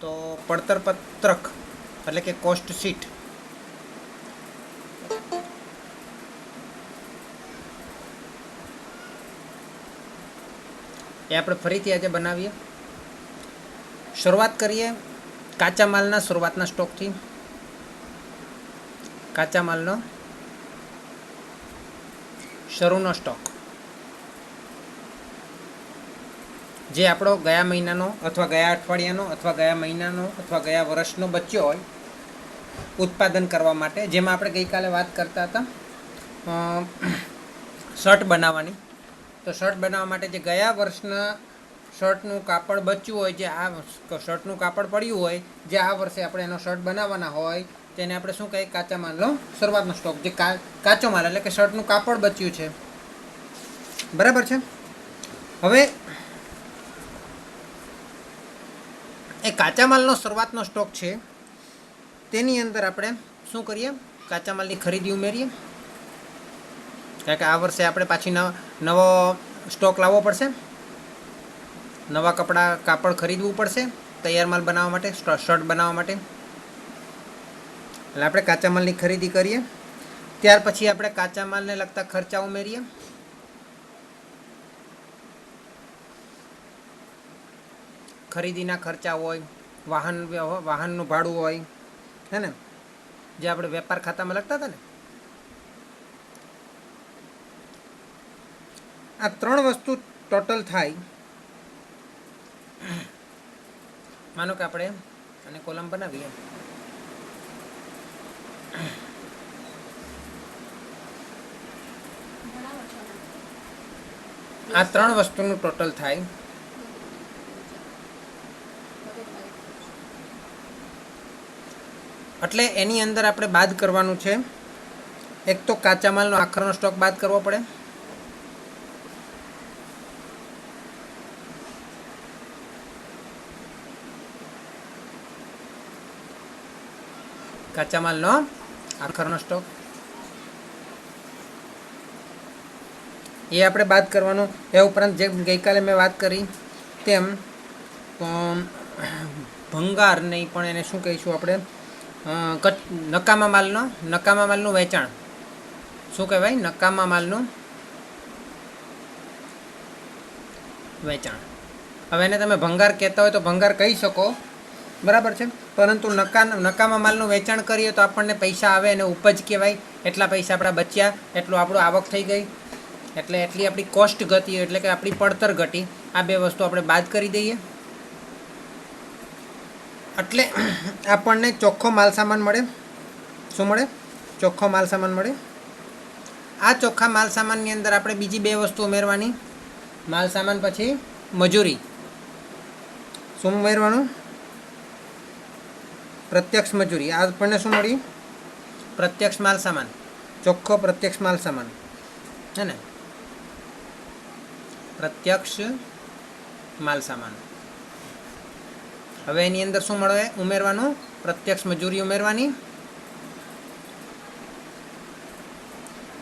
તો પડતર પત્રક એટલે કે કોસ્ટ શીટ એ આપણે ફરીથી આજે બનાવીએ. શરૂઆત કરીએ કાચા માલના શરૂઆતના સ્ટોકથી. કાચા માલનો શરૂનો સ્ટોક જે આપણો ગયા મહિનાનો અથવા ગયા અઠવાડિયાનો અથવા ગયા મહિનાનો અથવા ગયા વર્ષનો બચ્યો હોય ઉત્પાદન કરવા માટે, જેમાં આપણે ગઈકાલે વાત કરતા હતા શર્ટ બનાવવાની. તો શર્ટ બનાવવા માટે જે ગયા વર્ષના શર્ટનું કાપડ બચ્યું હોય, જે આ શર્ટનું કાપડ પડ્યું હોય, જે આ વર્ષે આપણે એનો શર્ટ બનાવવાના હોય, તેને આપણે શું કહીએ? કાચા માલનો શરૂઆતનો સ્ટોક. જે કાચો માલ એટલે કે શર્ટનું કાપડ બચ્યું છે. બરાબર છે. હવે એ કાચા માલનો શરૂઆતનો સ્ટોક છે, તેની અંદર આપણે શું કરીએ? કાચા માલની ખરીદી ઉમેરીએ. કારણ કે આ વર્ષે આપણે પાછી નવો સ્ટોક લાવવો પડશે, નવા કાપડ ખરીદવું પડશે તૈયાર માલ બનાવવા માટે, શર્ટ બનાવવા માટે. એટલે આપણે કાચા માલની ખરીદી કરીએ. ત્યાર પછી આપણે કાચા માલને લગતા ખર્ચા ઉમેરીએ. ખરીદીના ખર્ચા હોય, વાહનનું ભાડું હોય, હે ને, જે આપણે વેપાર ખાતામાં લખતા હતા ને. આ ત્રણ વસ્તુ ટોટલ થાય. માનો કે આપણે અને કોલમ બનાવીએ. આ ત્રણ વસ્તુનું ટોટલ થાય. એટલે એની અંદર આપણે બાદ કરવાનું છે. એક તો કાચા માલનો આખરનો સ્ટોક બાદ કરવો પડે. કાચા માલનો આખરનો સ્ટોક એ આપણે બાદ કરવાનો. એ ઉપરાંત જે ગઈકાલે મેં વાત કરી તેમ ભંગાર નહીં પણ એને શું કહીશું આપણે? નકામા માલનું વેચાણ. શું કહેવાય? નકામા માલનું વેચાણ. હવે એને તમે ભંગાર કહેતા હોય તો ભંગાર કહી શકો, બરાબર છે. પરંતુ નકામા માલનું વેચાણ કરીએ તો આપણને પૈસા આવે, એને ઉપજ કહેવાય. એટલા પૈસા આપણા બચ્યા, એટલું આપણું આવક થઈ ગઈ, એટલે એટલી આપણી કોસ્ટ ઘટી, એટલે કે આપણી પડતર ઘટી. આ બે વસ્તુ આપણે બાદ કરી દઈએ. એટલે આપણને ચોખ્ખો માલ સામાન મળે. શું મળે? ચોખ્ખો માલ સામાન મળે. આ ચોખ્ખા માલ સામાનની અંદર આપણે બીજી બે વસ્તુ ઉમેરવાની. માલ સામાન પછી મજૂરી. શું ઉમેરવાનું? પ્રત્યક્ષ મજૂરી. આ આપણને શું મળ્યું? પ્રત્યક્ષ માલ સામાન. ચોખ્ખો પ્રત્યક્ષ માલ સામાન, હે ને? પ્રત્યક્ષ માલ સામાન. હવે એની અંદર શું મળે? ઉમેરવાનું પ્રત્યક્ષ મજૂરી ઉમેરવાની.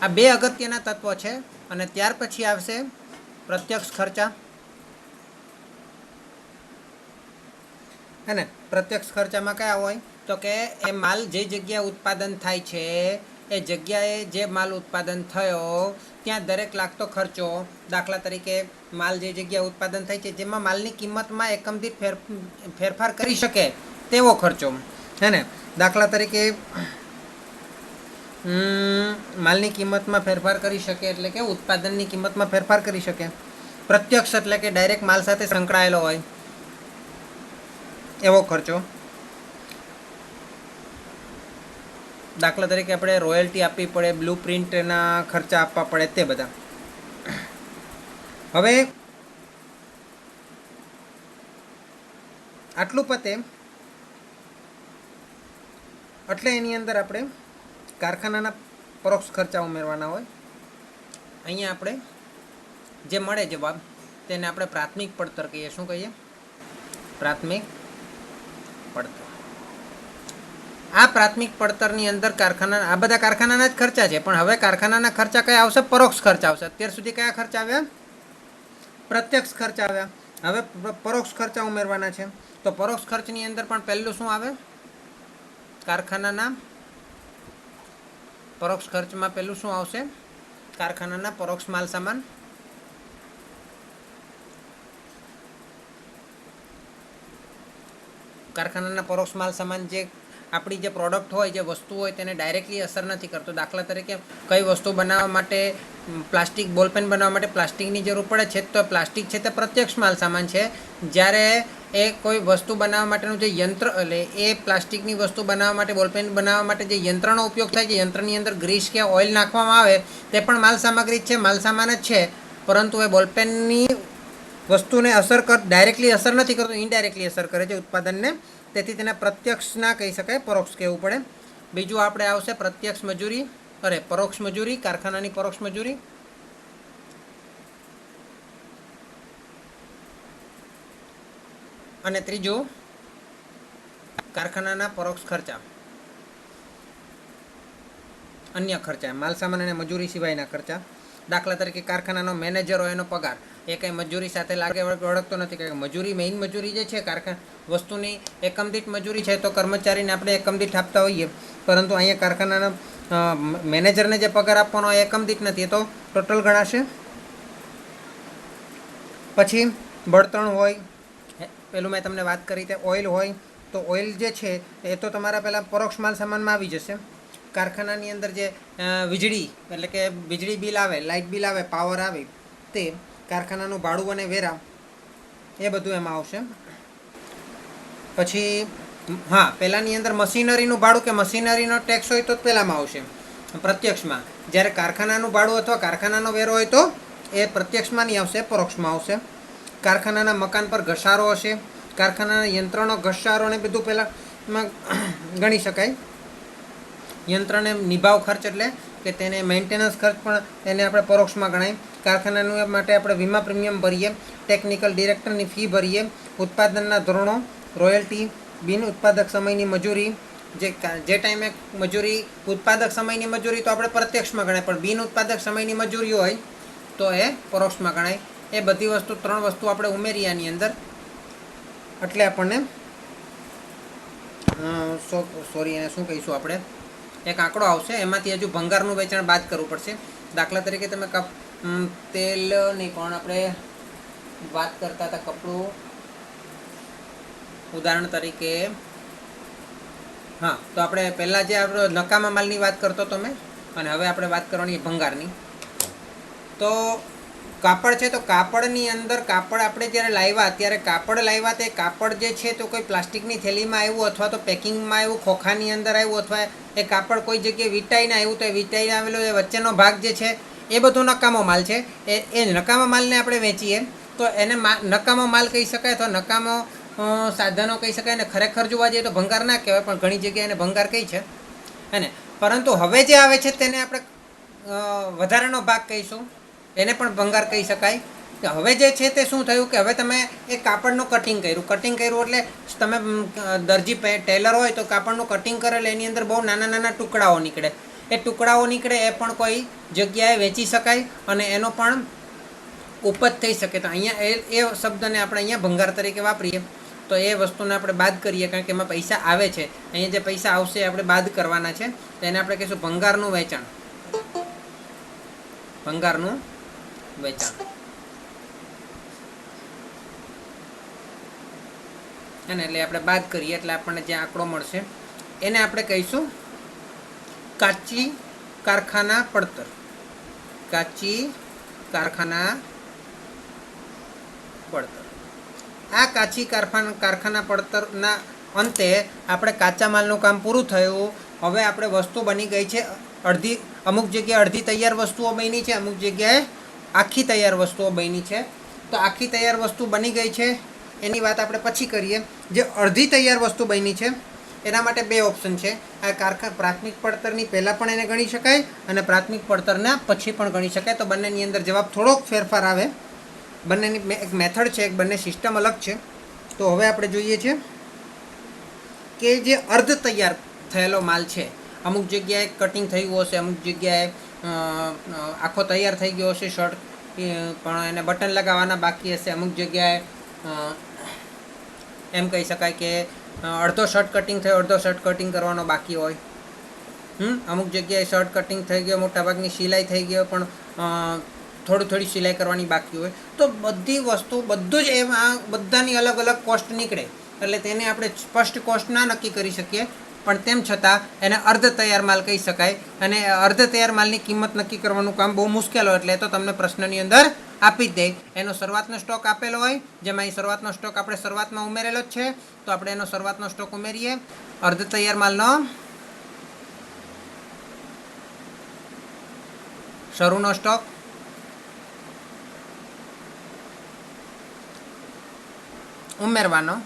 આ બે અગત્યના તત્વો છે. અને ત્યાર પછી આવશે પ્રત્યક્ષ ખર્ચા, હે ને? પ્રત્યક્ષ ખર્ચામાં કયા હોય? તો કે એ માલ જે જગ્યાએ ઉત્પાદન થાય છે એ જગ્યાએ જે માલ ઉત્પાદન થયો ત્યાં દરેક લાગતો ખર્ચો. દાખલા તરીકે માલ જે જગ્યાએ ઉત્પાદન થાય છે જેમાં માલની કિંમતમાં એકમ દીઠ ફેરફાર કરી શકે તેવો ખર્ચો, હે ને? દાખલા તરીકે માલની કિંમતમાં ફેરફાર કરી શકે એટલે કે ઉત્પાદનની કિંમતમાં ફેરફાર કરી શકે. પ્રત્યક્ષ એટલે કે ડાયરેક્ટ માલ સાથે સંકળાયેલો હોય એવો ખર્ચો. દાખલા તરીકે આપણે રોયલ્ટી આપવી પડે, બ્લુ પ્રિન્ટના ખર્ચા આપવા પડે, તે બધા. હવે આટલું પતે એટલે એની અંદર આપણે કારખાનાના પરોક્ષ ખર્ચા ઉમેરવાના હોય. અહીંયા આપણે જે મળે જવાબ તેને આપણે પ્રાથમિક પડતર કહીએ. શું કહીએ? પ્રાથમિક પડતર. આ પ્રાથમિક પડતરની અંદર આ બધા કારખાનાના જ ખર્ચા છે. પણ હવે કારખાનાના ખર્ચા કયા આવશે? પરોક્ષ ખર્ચ આવશે. અત્યાર સુધી કયા ખર્ચ આવ્યા? પ્રત્યક્ષ ખર્ચ આવ્યા. હવે પરોક્ષ ખર્ચા ઉમેરવાના છે. તો પરોક્ષ ખર્ચની અંદર પણ પહેલું શું આવે? કારખાનાના પરોક્ષ ખર્ચમાં પહેલું શું આવશે? કારખાનાના પરોક્ષ માલ સામાન. કારખાનાના પરોક્ષ માલ સામાન જે આપણી જે પ્રોડક્ટ હોય, જે વસ્તુ હોય, તેને ડાયરેક્ટલી અસર નથી કરતો. દાખલા તરીકે કઈ વસ્તુ બનાવવા માટે, પ્લાસ્ટિક બોલપેન બનાવવા માટે પ્લાસ્ટિકની જરૂર પડે છે, તો પ્લાસ્ટિક છે તે પ્રત્યક્ષ માલ સામાન છે. જ્યારે એ કોઈ વસ્તુ બનાવવા માટેનું જે યંત્ર, એટલે એ પ્લાસ્ટિકની વસ્તુ બનાવવા માટે, બોલપેન બનાવવા માટે જે યંત્રનો ઉપયોગ થાય છે, યંત્રની અંદર ગ્રીસ કે ઓઇલ નાખવામાં આવે, તે પણ માલ સામગ્રી જ છે, માલ સામાન જ છે. પરંતુ એ બોલપેનની વસ્તુને ડાયરેક્ટલી અસર નથી કરતો, ઇનડાયરેક્ટલી અસર કરે છે ઉત્પાદનને. તેથી તેને પ્રત્યક્ષ ના કહી શકાય, પરોક્ષ કહેવું પડે. બીજું આપણે આવશે પ્રત્યક્ષ મજૂરી, પરોક્ષ મજૂરી, કારખાનાની પરોક્ષ મજૂરી. અને ત્રીજું કારખાનાના પરોક્ષ ખર્ચા, અન્ય ખર્ચા, માલ સામાન અને મજૂરી સિવાયના ખર્ચા. દાખલા તરીકે કારખાનાનો મેનેજર હોય, એનો પગાર એ કંઈ મજૂરી સાથે લાગે વળગતો નથી. કારણ કે મજૂરી, મેઇન મજૂરી જે છે વસ્તુની એકમ દીઠ મજૂરી છે, તો કર્મચારીને આપણે એકમ દીઠ આપતા હોઈએ. પરંતુ અહીંયા કારખાનાના મેનેજરને જે પગાર આપવાનો હોય એકમ દીઠ નથી, એ તો ટોટલ ગણાશે. પછી બળતણ હોય, પેલું મેં તમને વાત કરી તે ઓઇલ હોય, તો ઓઇલ જે છે એ તો તમારા પહેલાં પરોક્ષ માલ સામાનમાં આવી જશે. કારખાનાની અંદર જે વીજળી, એટલે કે વીજળી બિલ આવે, લાઇટ બિલ આવે, પાવર આવે, તે કારખાનાનું ભાડું અને વેરા, એ બધું એમાં આવશે. પછી પહેલાંની અંદર મશીનરીનું ભાડું કે મશીનરીનો ટેક્સ હોય તો પહેલાંમાં આવશે પ્રત્યક્ષમાં. જ્યારે કારખાનાનું ભાડું અથવા કારખાનાનો વેરો હોય તો એ પ્રત્યક્ષમાં નહીં આવશે, પરોક્ષમાં આવશે. કારખાનાના મકાન પર ઘસારો હશે, કારખાનાના યંત્રનો ઘસારો ને બધું પહેલાંમાં ગણી શકાય. યંત્રને નિભાવ ખર્ચ, એટલે કે તેને મેન્ટેનન્સ ખર્ચ પણ એને આપણે પરોક્ષમાં ગણાય. કારખાનાનું માટે આપણે વીમા પ્રીમિયમ ભરીએ, ટેકનિકલ ડિરેક્ટરની ફી ભરીએ, ઉત્પાદનના ધોરણો, રોયલ્ટી, બિન ઉત્પાદક સમયની મજૂરી. જે ટાઈમે મજૂરી, ઉત્પાદક સમયની મજૂરી તો આપણે પ્રત્યક્ષમાં ગણાય, પણ બિન ઉત્પાદક સમયની મજૂરી હોય તો એ પરોક્ષમાં ગણાય. એ બધી વસ્તુ, 3 વસ્તુ આપણે ઉમેરી આની અંદર, એટલે આપણને એને શું કહીશું આપણે, એક આંકડો આવશે. એમાંથી હજુ ભંગારનું વેચાણ બાદ કરવું પડશે. દાખલા તરીકે તમે તેલ નહીં, પણ આપણે વાત કરતા હતા કપડું, ઉદાહરણ તરીકે. તો આપણે પહેલાં જે આપણો નકામા માલની વાત કરતો હતો મેં, અને હવે આપણે વાત કરવાની ભંગારની. તો કાપડ છે, તો કાપડની અંદર કાપડ આપણે જ્યારે લાવ્યા, ત્યારે કાપડ લાવ્યા, તે કાપડ જે છે તો કોઈ પ્લાસ્ટિકની થેલીમાં આવ્યું, અથવા તો પેકિંગમાં આવ્યું, ખોખાની અંદર આવ્યું, અથવા એ કાપડ કોઈ જગ્યાએ વીંટાઈને આવ્યું, તો એ વીંટાઈને આવેલો એ વચ્ચેનો ભાગ જે છે એ બધો નકામો માલ છે. એ નકામા માલને આપણે વેચીએ તો એને નકામો માલ કહી શકાય, અથવા નકામો સાધનો કહી શકાય. અને ખરેખર જોવા જઈએ તો ભંગાર ના કહેવાય, પણ ઘણી જગ્યાએ એને ભંગાર કહી છે. પરંતુ હવે જે આવે છે તેને આપણે વધારાનો ભાગ કહીશું, એને પણ ભંગાર કહી શકાય. હવે જે છે તે શું થયું કે હવે તમે એ કાપડનું કટિંગ કર્યું એટલે તમે દરજી ટેલર હોય તો કાપડનું કટિંગ કરેલ, એની અંદર બહુ નાના નાના ટુકડાઓ નીકળે. એ ટુકડાઓ નીકળે એ પણ કોઈ જગ્યાએ વેચી શકાય અને એનો પણ ઉપજ થઈ શકે. તો અહીંયા એ શબ્દને આપણે અહીંયા ભંગાર તરીકે વાપરીએ તો એ વસ્તુને આપણે બાદ કરીએ, કારણ કે એમાં પૈસા આવે છે. અહીંયા જે પૈસા આવશે એ આપણે બાદ કરવાના છે, તો એને આપણે કહીશું ભંગારનું વેચાણ. ભંગારનું વેચાણ. એટલે આપણે બાદ કરીએ એટલે આપણને જે આંકડો મળશે એને આપણે કહીશું કાચી કારખાના પડતર. કાચી કારખાના પડતર. આ કાચી કારખાના પડતરના અંતે આપણે કાચા માલનું કામ પૂરું થયું. હવે આપણે વસ્તુ બની ગઈ છે અડધી, અમુક જગ્યાએ અડધી તૈયાર વસ્તુઓ બની છે, અમુક જગ્યાએ આખી તૈયાર વસ્તુઓ બની છે. તો આખી તૈયાર વસ્તુ બની ગઈ છે એની વાત આપણે પછી કરીએ. જે અડધી તૈયાર વસ્તુ બની છે એના માટે 2 ઓપ્શન છે. આ પ્રાથમિક પડતરની પહેલાં પણ એને ગણી શકાય અને પ્રાથમિક પડતરના પછી પણ ગણી શકાય. તો બંનેની અંદર જવાબ થોડોક ફેરફાર આવે. બંનેની એક મેથડ છે, એક બંને સિસ્ટમ અલગ છે. તો હવે આપણે જોઈએ છે કે જે અર્ધ તૈયાર થયેલો માલ છે, અમુક જગ્યાએ કટિંગ થયું હશે, અમુક જગ્યાએ આખો તૈયાર થઈ ગયો હશે, શર્ટ પણ એને બટન લગાવવાના બાકી હશે, અમુક જગ્યાએ એમ કહી શકાય કે અડધો શર્ટ કટિંગ થયો, અડધો શર્ટ કટિંગ કરવાનો બાકી હોય. અમુક જગ્યાએ શર્ટ કટિંગ થઈ ગયો, મોટાભાગની સિલાઈ થઈ ગયો, પણ થોડી સિલાઈ કરવાની બાકી હોય. તો બધી વસ્તુ બધું જ એમાં બધાની અલગ અલગ કોસ્ટ નીકળે, એટલે તેને આપણે સ્પષ્ટ કોસ્ટ ના નક્કી કરી શકીએ, પણ તેમ છતાં એને અર્ધ તૈયાર માલ કહી શકાય. અને અર્ધ તૈયાર માલની કિંમત નક્કી કરવાનું કામ બહુ મુશ્કેલ હોય, એટલે તો તમને પ્રશ્નની અંદર આપી જ દે. એનો શરૂઆતનો સ્ટોક આપેલો હોય, જેમાં એ શરૂઆતનો સ્ટોક આપણે શરૂઆતમાં ઉમેરેલો જ છે, તો આપણે એનો શરૂઆતનો સ્ટોક ઉમેરીએ. અર્ધ તૈયાર માલનો શરૂનો સ્ટોક, ઉમેરવાનો,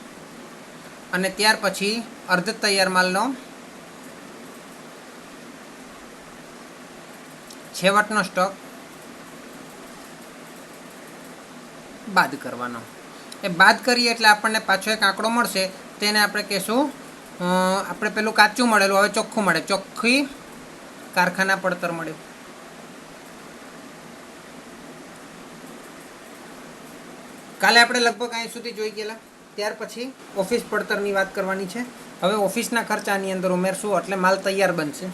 અને ત્યાર પછી અર્ધ તૈયાર માલનો છેવટનો સ્ટોક બાદ કરવાનો. એ બાદ કરીએ એટલે આપણને પાછો એક આંકડો મળશે, તેને આપણે કહેશું, આપણે પેલું કાચું મળેલું હવે ચોખ્ખું મળે, ચોખ્ખી કારખાના પડતર મળે. કાલે આપણે લગભગ અહીં સુધી જોઈ ગયેલા. ત્યાર પછી ઓફિસ પડતરની વાત કરવાની છે. હવે ઓફિસના ખર્ચાની અંદર ઉમેરશું એટલે માલ તૈયાર બનશે.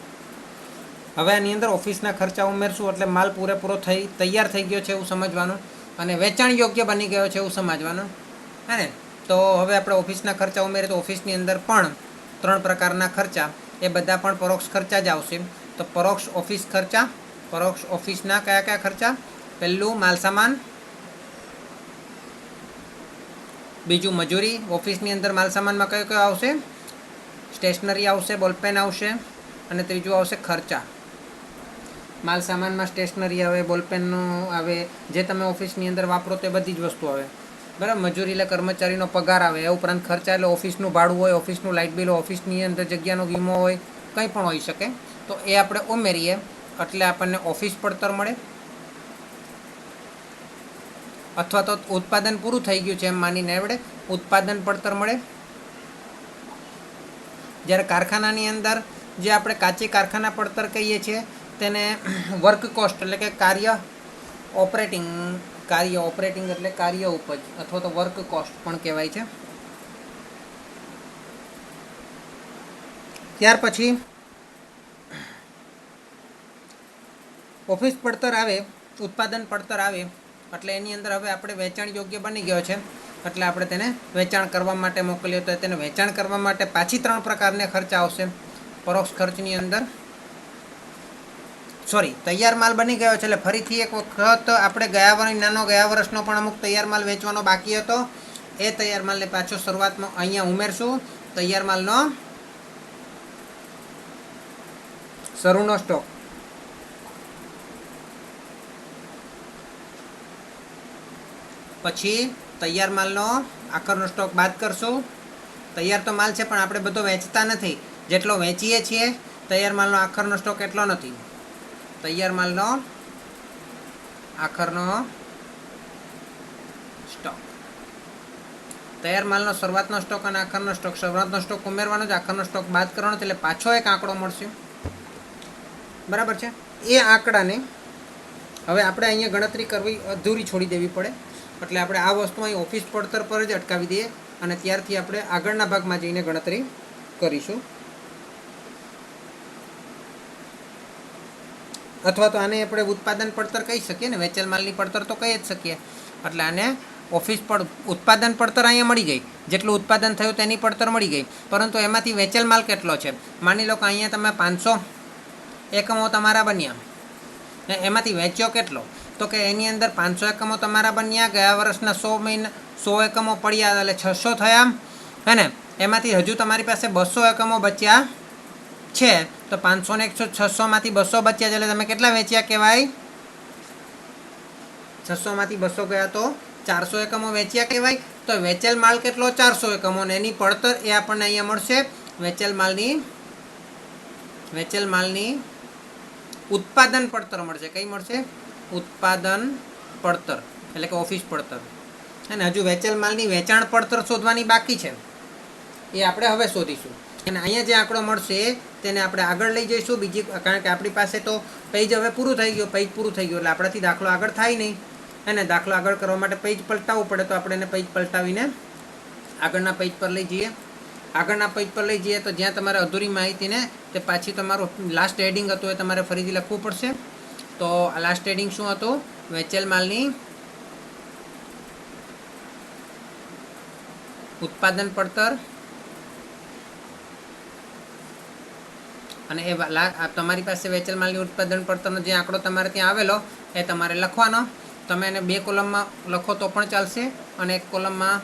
હવે આની અંદર ઓફિસના ખર્ચા ઉમેરશું એટલે માલ પૂરેપૂરો તૈયાર થઈ ગયો છે એવું સમજવાનું, અને વેચાણ યોગ્ય બની ગયો છે એવું સમજવાનું. હે ને? તો હવે આપણે ઓફિસના ખર્ચા ઉમેરીએ તો ઓફિસની અંદર પણ 3 પ્રકારના ખર્ચા, એ બધા પણ પરોક્ષ ખર્ચા જ આવશે. તો પરોક્ષ ઓફિસ ખર્ચા, પરોક્ષ ઓફિસના કયા ખર્ચા? પહેલું માલ સામાન, બીજું મજૂરી. ઓફિસની અંદર માલ સામાનમાં કયો આવશે? સ્ટેશનરી આવશે, બોલપેન આવશે, અને ત્રીજું આવશે ખર્ચા. માલ સામાનમાં સ્ટેશનરી આવે, બોલપેનનું આવે, જે તમે ઓફિસની અંદર વાપરો તે બધી જ વસ્તુ આવે, બરાબર. મજૂરી એટલે કર્મચારીનો પગાર આવે. એ ઉપરાંત ખર્ચા એટલે ઓફિસનું ભાડું હોય, ઓફિસનું લાઇટ બિલ, ઓફિસની અંદર જગ્યાનો વીમો હોય, કંઈ પણ હોઈ શકે. તો એ આપણે ઉમેરીએ એટલે આપણને ઓફિસ પડતર મળે, અથવા તો ઉત્પાદન પૂરું થઈ ગયું છે એમ માનીને આપણે ઉત્પાદન પડતર મળે. જ્યારે કારખાનાની અંદર જે આપણે કાચી કારખાના પડતર કહીએ છીએ તેને વર્ક કોસ્ટ એટલે કે કાર્ય ઓપરેટિંગ એટલે કાર્ય ઉપજ અથવા તો વર્ક કોસ્ટ પણ કહેવાય છે. ત્યાર પછી ઓફિસ પડતર આવે, ઉત્પાદન પડતર આવે એટલે એની અંદર હવે આપણે વેચાણ યોગ્ય બની ગયો છે, એટલે આપણે તેને વેચાણ કરવા માટે મોકલીએ. તો તેને વેચાણ કરવા માટે પાછી 3 પ્રકારના ખર્ચા આવશે. પરોક્ષ ખર્ચની અંદર તૈયાર માલ બની ગયો છે એટલે ફરીથી એક વખત આપણે ગયા વર્ષનો પણ અમુક તૈયાર માલ વેચવાનો બાકી હતો. એ તૈયાર માલને પાછો શરૂઆતમાં અહીંયા ઉમેરશું. તૈયાર માલનો શરૂનો સ્ટોક, પછી તૈયાર માલનો આખરનો સ્ટોક બાદ કરશું. તૈયાર તો માલ છે પણ આપણે બધો વેચતા નથી, જેટલો વેચીએ છીએ તૈયાર માલનો આખરનો સ્ટોક એટલો નથી. તૈયાર માલનો આખરનો સ્ટોક, તૈયાર માલનો શરૂઆતનો સ્ટોક અને આખરનો સ્ટોક. શરૂઆતનો સ્ટોક ઉમેરવાનો છે, આખરનો સ્ટોક બાદ કરવાનો, એટલે પાછો એક આંકડો મળશે, બરાબર છે. એ આંકડાને હવે આપણે અહીંયા ગણતરી કરવી અધૂરી છોડી દેવી પડે, એટલે આપણે આ વસ્તુ અહીં ઓફિસ પડતર પર જ અટકાવી દઈએ અને ત્યારથી આપણે આગળના ભાગમાં જઈને ગણતરી કરીશું. અથવા તો આને આપણે ઉત્પાદન પડતર કહી શકીએ ને, વેચેલ માલની પડતર તો કહી જ શકીએ. એટલે આને ઉત્પાદન પડતર અહીંયા મળી ગઈ, જેટલું ઉત્પાદન થયું તેની પડતર મળી ગઈ, પરંતુ એમાંથી વેચેલ માલ કેટલો છે? માની લો કે અહીંયા તમે 500 એકમો તમારા બન્યા, એમાંથી વેચ્યો કેટલો? તો કે એની અંદર 500 એકમો તમારા બન્યા, ગયા વર્ષના 100 એકમો પડ્યા એટલે 600 થયા, હે ને? એમાંથી હજુ તમારી પાસે 200 એકમો બચ્યા છે. તો 500 ને 600માંથી 200 બચ્યા છે, એટલે તમે કેટલા વેચ્યા કહેવાય? 600માંથી 200 ગયા તો 400 એકમો વેચ્યા કહેવાય. તો વેચેલ માલ કેટલો? 400 એકમો, ને એની પડતર એ આપણને અહીંયા મળશે. વેચેલ માલની ઉત્પાદન પડતર મળશે. કઈ મળશે? ઉત્પાદન પડતર એટલે કે ઓફિસ પડતર. અને હજુ વેચેલ માલની વેચાણ પડતર શોધવાની બાકી છે, એ આપણે હવે શોધીશું. અને અહીંયા જે આંકડો મળશે તેને આપણે આગળ લઈ જઈશું કારણ કે આપણી પાસે તો પેજ હવે પૂરું થઈ ગયું, એટલે આપણાથી દાખલો આગળ થાય નહીં. અને દાખલો આગળ કરવા માટે પેજ પલટાવવું પડે તો આપણે એને પેજ પલટાવીને આગળના પેજ પર લઈ જઈએ. આગળના પેજ પર લઈ જઈએ તો જ્યાં તમારે અધૂરી માહિતીને તે પાછી તમારું લાસ્ટ હેડિંગ હતું એ તમારે ફરીથી લખવું પડશે. તો લાસ્ટ હેડિંગ શું હતું? વેચેલ માલની ઉત્પાદન પડતર અને એ તમારી પાસે વેચેલ માલની ઉત્પાદન પડતરનો જે આંકડો તમારે ત્યાં આવેલો એ તમારે લખવાનો. તમે એને 2 કોલમમાં લખો તો પણ ચાલશે અને 1 કોલમમાં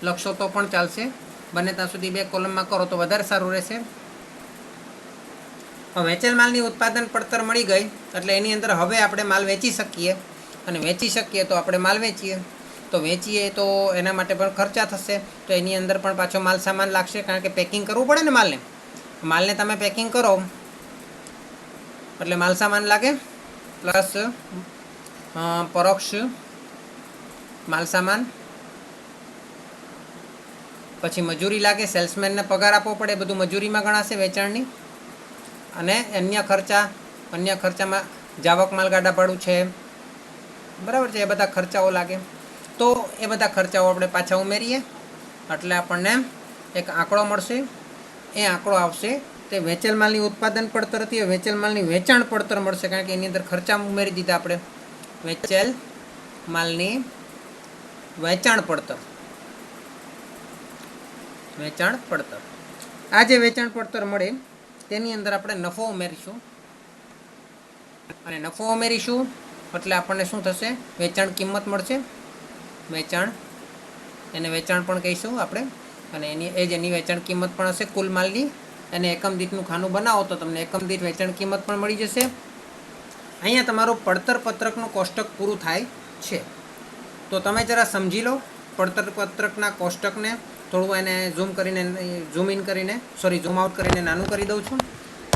લખશો તો પણ ચાલશે. બને ત્યાં સુધી 2 કોલમમાં કરો તો વધારે સારું રહેશે. વેચેલ માલની ઉત્પાદન પડતર મળી ગઈ એટલે એની અંદર હવે આપણે માલ વેચી શકીએ અને વેચી શકીએ તો આપણે માલ વેચીએ. તો વેચીએ તો એના માટે પણ ખર્ચા થશે. તો એની અંદર પણ પાછો માલ સામાન લાગશે, કારણ કે પેકિંગ કરવું પડે ને માલને તમે પેકિંગ કરો એટલે માલ સામાન લાગે, પ્લસ પરોક્ષ માલ સામાન, પછી મજૂરી લાગે, સેલ્સમેનને પગાર આપવો પડે, બધું મજૂરીમાં ગણાશે વેચાણની. અને અન્ય ખર્ચામાં જાવક માલગાડા ભાડું છે, બરાબર છે, એ બધા ખર્ચાઓ લાગે. તો એ બધા ખર્ચાઓ આપણે પાછા ઉમેરીએ એટલે આપણને એક આંકડો મળશે. એ આંકડો આવશે તે વેચેલ માલની ઉત્પાદન પડતર હતી, વેચેલ માલની વેચાણ પડતર મળશે, કારણ કે એની અંદર ખર્ચા ઉમેરી દીધા આપણે. વેચેલ માલની વેચાણ પડતર, આ જે વેચાણ પડતર મળે તેની અંદર આપણે નફો ઉમેરીશું અને નફો ઉમેરીશું એટલે આપણને શું થશે? વેચાણ કિંમત મળશે. એને વેચાણ પણ કહીશું આપણે, અને એની વેચાણ કિંમત પણ હશે કુલ માલની. અને એકમ દીઠનું ખાનું બનાવો તો તમને એકમ દીઠ વેચાણ કિંમત પણ મળી જશે. અહીંયા તમારું પડતર પત્રકનું કોષ્ટક પૂરું થાય છે. તો તમે જરા સમજી લો પડતર પત્રકના કોષ્ટકને. થોડું એને ઝૂમ આઉટ કરીને નાનું કરી દઉં છું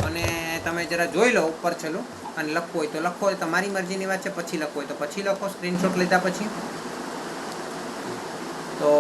અને તમે જરા જોઈ લો ઉપર છેલ્લું. અને લખવું હોય તો લખો, એ તમારી મરજીની વાત છે. પછી લખવું હોય તો પછી લખો, સ્ક્રીનશોટ લીધા પછી. તો